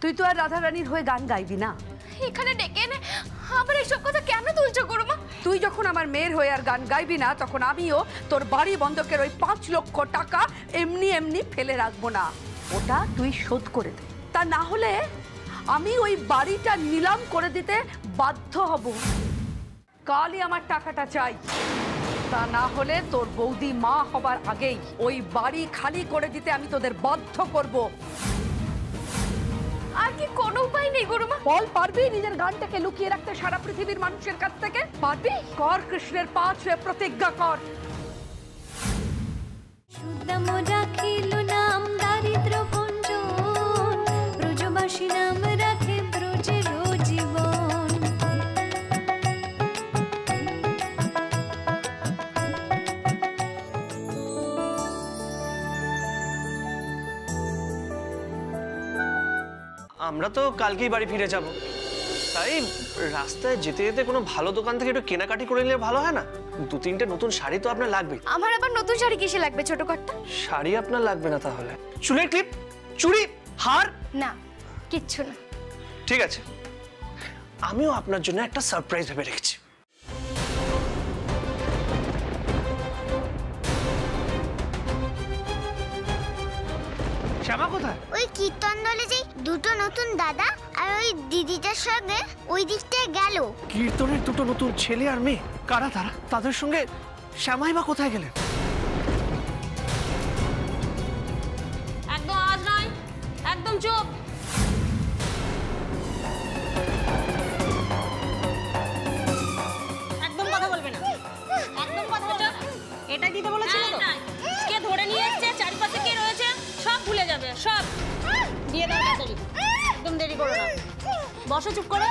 তুই তো আর রাধা রানীর হয়ে গান গাইবি না। এখানে ডেকে এনে আবার এইসব কথা কেন তুলছো গুরুমা? তুই যখন আমার মেয়ের হয়ে আর গান গাইবি না, তখন আমিও তোর বাড়ি বন্ধকের ওই 5 লক্ষ টাকা এমনি এমনি ফেলে রাখবো না। ওটা তুই শোধ করে দে, তা না হলে আমি ওই বাড়িটা নিলাম করে দিতে বাধ্য হব। কালই আমার টাকাটা চাই, তা না হলে তোর বৌদি মা হবার আগেই ওই বাড়ি খালি করে দিতে আমি তোদের বাধ্য করব। আর কি কোনো উপায় নেই গুরুমা? বল, পারবি নিজের গানটাকে লুকিয়ে রাখতে সারা পৃথিবীর মানুষের কাছ থেকে? পারবি? কর, কৃষ্ণের পা ছুঁয়ে প্রতিজ্ঞা কর। সুদাম রাখিল নাম দারিদ্র ভঞ্জন, ব্রজবাসী নাম রাখে ব্রজের জীবন। আমরা তো কালকেই বাড়ি ফিরে যাব, তাই রাস্তায় যেতে যেতে কোনো ভালো দোকান থেকে একটু কেনাকাটি করে নিলে ভালো হয় না? 2-3টে নতুন শাড়ি তো আপনার লাগবে। আমার আবার নতুন শাড়ি কিসে লাগবে ছোট কর্তা? শাড়ি আপনার লাগবে না তাহলে? চুলের ক্লিপ, চুড়ি, হার? না, কিচ্ছু না। ঠিক আছে, আমিও আপনার জন্য একটা সারপ্রাইজ ভেবে রেখেছি। শ্যামা কোথায়? ওই কীর্তন দলে যে দুটো নতুন দাদা আর ওই দিদিটার সঙ্গে ওই দিকটায় গেল। কীর্তনের দুটো নতুন ছেলে আর মেয়ে? কারা তারা? তাদের সঙ্গে শ্যামাই বা কোথায় গেলেন? একদম আজ নয়, একদম চুপ। একদম কথা বলবে না, একদম কথা বলবে না। এটা দিতে বলেছিল তো? কে ধরে নিয়ে এসেছে, চারিপাশে কে রয়েছে সব ভুলে যাবে, সব দিয়ে দাও তাড়াতাড়ি, একদম দেরি করো না। বসো, চুপ করে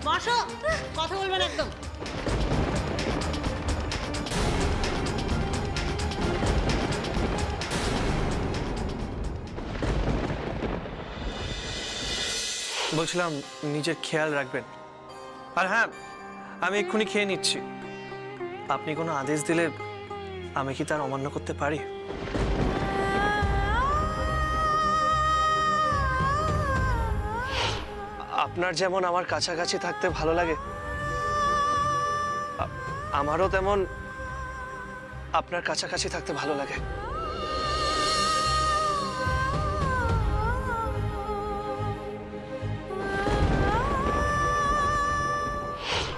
বসো, কথা বলবে না একদম। বলছিলাম নিজের খেয়াল রাখবেন। আর হ্যাঁ, আমি এক্ষুনি খেয়ে নিচ্ছি। আপনি কোনো আদেশ দিলে আমি কি তার অমান্য করতে পারি? আপনার যেমন আমার কাছাকাছি থাকতে ভালো লাগে, আমারও তেমন আপনার কাছাকাছি থাকতে ভালো লাগে।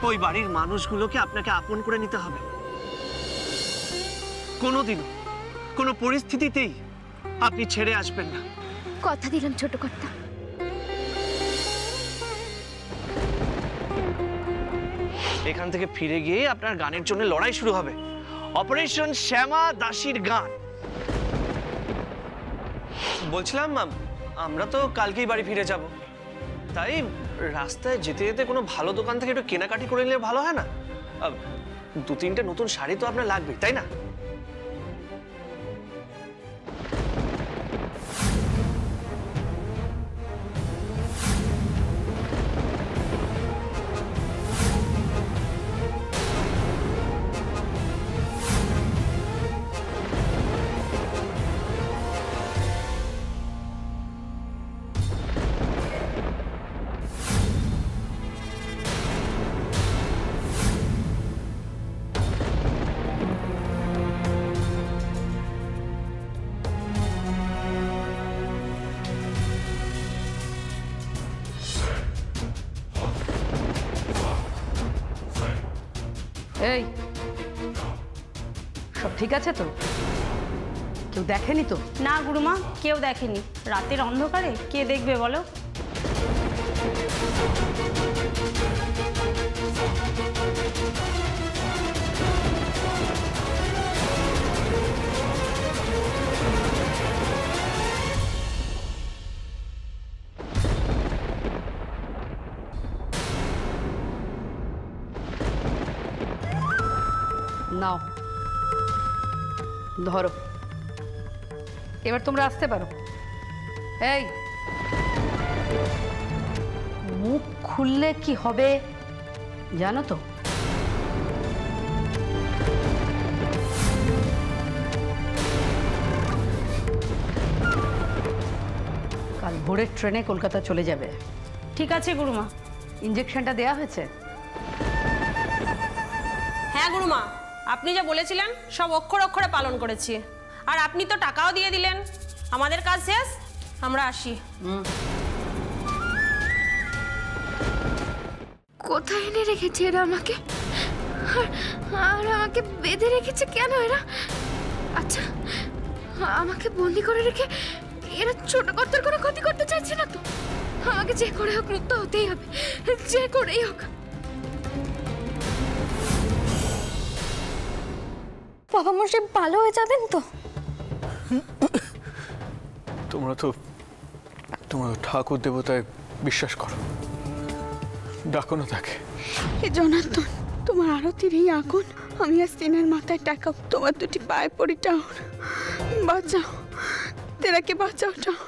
ওই বাড়ির মানুষগুলোকে আপনাকে আপন করে নিতে হবে। কোনোদিন কোনো পরিস্থিতিতেই আপনি ছেড়ে আসবেন না। কথা দিলাম ছোট কর্তা। এখান থেকে ফিরে গিয়ে আপনার গানের জন্য লড়াই শুরু হবে, অপারেশন শ্যামা দাসীর গান। বলছিলাম আমরা তো কালকেই বাড়ি ফিরে যাব, তাই রাস্তায় যেতে যেতে কোনো ভালো দোকান থেকে একটু কেনাকাটি করে নিলে ভালো হয় না? 2-3টে নতুন শাড়ি তো আপনার লাগবে, তাই না? এই সব ঠিক আছে তো? কেউ দেখেনি তো? না গুরুমা, কেউ দেখেনি। রাতের অন্ধকারে কে দেখবে বলো? নাও ধরো, এবার তোমরা আসতে পারো। এই মুখ খুললে কি হবে জানো তো? কাল ভোরের ট্রেনে কলকাতা চলে যাবে। ঠিক আছে গুরুমা। ইঞ্জেকশনটা দেয়া হয়েছে? হ্যাঁ গুরুমা, আপনি যা বলেছিলেন সব অক্ষর অক্ষরে পালন করেছি। আর আপনি তো টাকাও দিয়ে দিলেন। আমাদের কাজ শেষ, আমরা আসি। কোথায় এনে রেখেছে এরা আমাকে? আর আমাকে বেঁধে রেখেছে কেন এরা? আচ্ছা, আমাকে বন্দি করে রেখে এরা ছোট কর্তার কোনো ক্ষতি করতে চাইছে না তো? আমাকে যে করে হোক মুক্ত হতেই হবে, যে করেই হোক। বাবা মশাই ভালো হয়ে যাবেন তো? তোমরা তো ঠাকুর দেবতায় বিশ্বাস করো, ডাকো না তাকে। জনার্দন, তোমার আরতির এই আগুন আমি আর সিনার মাথায় টাকা, তোমার দুটি পায়ে পড়ি টাউন, বাঁচাও তেরাকে, বাঁচাও টাউন।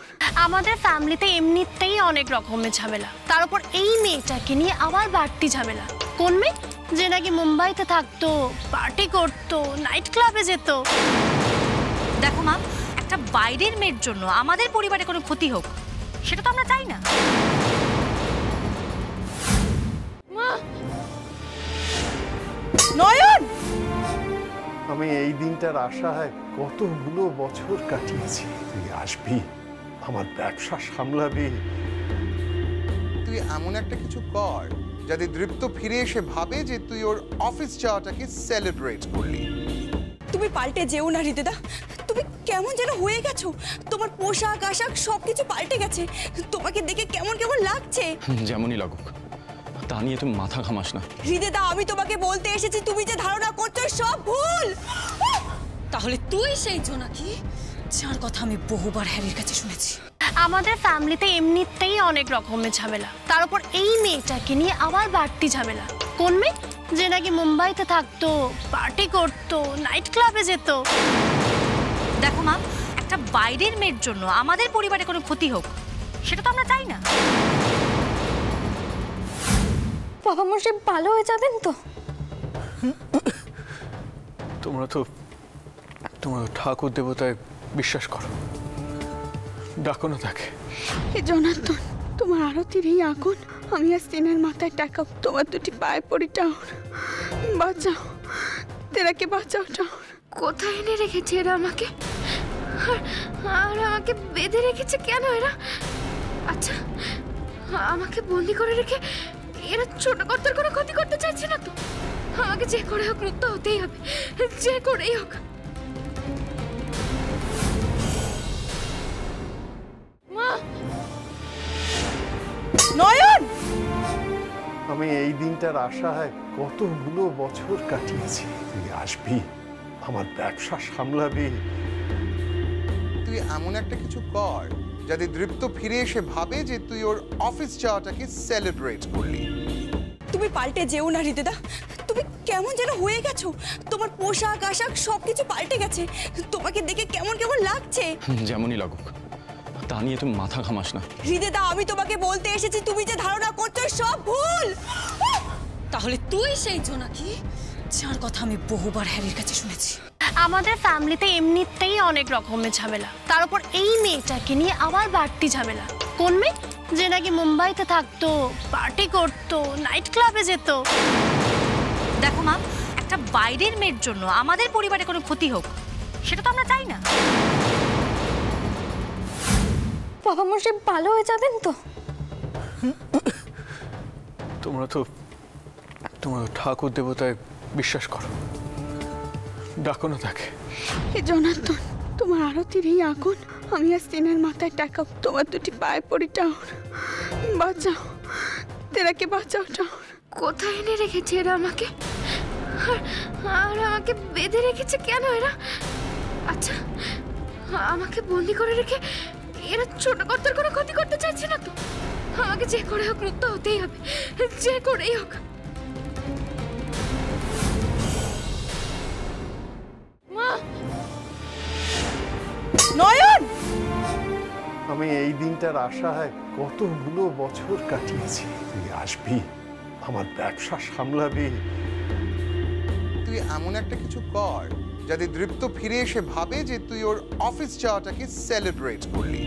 আমাদের ফ্যামিলিতে এমনিতেই অনেক রকমের ঝামেলা, তার উপর এই মেয়েটাকে নিয়ে আবার বাড়তি ঝামেলা। কোন মেয়ে? যে নাকি মুম্বাইতে থাকতো, পার্টি করতো, নাইট ক্লাবে যেত। দেখো মা, একটা বাইরের মেয়ের জন্য আমাদের পরিবারে কোনো ক্ষতি হোক সেটা তো আমরা চাই না। নয়ন, আমি এই দিনটার আশায় কতগুলো বছর কাটিয়েছি। তুই আসবি, আমার ব্যবসা সামলাবি। তুই এমন একটা কিছু কর যাতে দৃপ্ত ফিরে এসে ভাবে যে তুই ওর অফিস যাওয়াটাকে সেলিব্রেট করলি। তুমি পাল্টে যেও না হৃদয়দা, তুমি কেমন যেন হয়ে গেছো। তোমার পোশাক আশাক সবকিছু পাল্টে গেছে। তোমাকে দেখে কেমন কেমন লাগছে। যেমনই লাগুক, তা নিয়ে তুমি মাথা ঘামাস না। হৃদয়দা, আমি তোমাকে বলতে এসেছি তুমি যে ধারণা করছো সব ভুল। তাহলে তুই সেই জোনাকি যার কথা আমি বহুবার হ্যারির কাছে শুনেছি। আমাদের ফ্যামিলিতে এমনিতেই অনেক রকমের ঝামেলা, তার উপর এই মেয়েটাকে নিয়ে আবার বাড়তি ঝামেলা। কোন মেয়ে? যে নাকি মুম্বাইতে থাকতো, পার্টি করতো, নাইট ক্লাবে যেত। দেখো মা, একটা বাইরের মেয়ের জন্য আমাদের পরিবারে কোনো ক্ষতি হোক সেটা তো আমরা চাই না। বাবা মশাই ভালো হয়ে যাবেন তো? তোমরা তো ঠাকুর দেবতায় বিশ্বাস করো, ডাকো না তাকে। জনার্দন, তোমার আরতির এই আগুন আমি আর সিনার মাথায় টাকা, তোমার দুটি পায়ে পড়ি টাউন, বাঁচাও তেরাকে, বাঁচাও টাউন। কোথায় এনে রেখেছে এরা আমাকে? আর আমাকে বেঁধে রেখেছে কেন এরা? আচ্ছা, আমাকে বন্দি করে রেখে এরা ছোট কর্তার কোনো ক্ষতি করতে চাইছে না তো? আমাকে যে করে হোক মুক্ত হতেই হবে, যে করেই হোক। নয়ন, আমি এই দিনটার আশায় কতগুলো বছর কাটিয়েছি। তুই আসবি, আমার ব্যবসা সামলাবি। তুই এমন একটা কিছু কর যাতে দৃপ্ত ফিরে এসে ভাবে যে তুই ওর অফিস যাওয়াটাকে সেলিব্রেট করলি। তুমি পাল্টে যেও না হৃদয়দা, তুমি কেমন যেন হয়ে গেছো। তোমার পোশাক আশাক সবকিছু পাল্টে গেছে। তোমাকে দেখে কেমন কেমন লাগছে। যেমনই লাগুক, তা নিয়ে তুমি মাথা ঘামাস না। হৃদয়দা, আমি তোমাকে বলতে এসেছি তুমি যে ধারণা করছো সব ভুল। তাহলে তুই সেই জোনাকি যার কথা আমি বহুবার হ্যারির কাছে শুনেছি। আমাদের ফ্যামিলিতে এমনিতেই অনেক রকমের ঝামেলা, তার উপর এই মেয়েটাকে নিয়ে আবার বাড়তি ঝামেলা। কোন মেয়ে? যে নাকি মুম্বাইতে থাকতো, পার্টি করতো, নাইট ক্লাবে যেত। দেখো মা, একটা বাইরের মেয়ের জন্য আমাদের পরিবারে কোনো ক্ষতি হোক সেটা তো আমরা চাই না। বাবা মশাই ভালো হয়ে যাবেন তো? তোমরা তো ঠাকুর দেবতায় বিশ্বাস করো, ডাকো না তাকে। জনার্দন, তোমার আরতির এই আগুন আমি আর সিনার মাথায় টাকা, তোমার দুটি পায়ে পড়ি টাউন, বাঁচাও তেরাকে, বাঁচাও টাউন। কোথায় এনে রেখেছে এরা আমাকে? আর আমাকে বেঁধে রেখেছে কেন এরা? আচ্ছা, আমাকে বন্দি করে রেখে এরা ছোট কর্তার কোনো ক্ষতি করতে চাইছে না তো? আমাকে যে করে হোক মুক্ত হতেই হবে, যে করেই হোক। নয়ন, আমি এই দিনটার আশায় কতগুলো বছর কাটিয়েছি। তুই আসবি, আমার ব্যবসা সামলাবি। তুই এমন একটা কিছু কর যাতে দৃপ্ত ফিরে এসে ভাবে যে তুই ওর অফিস যাওয়াটাকে সেলিব্রেট করলি।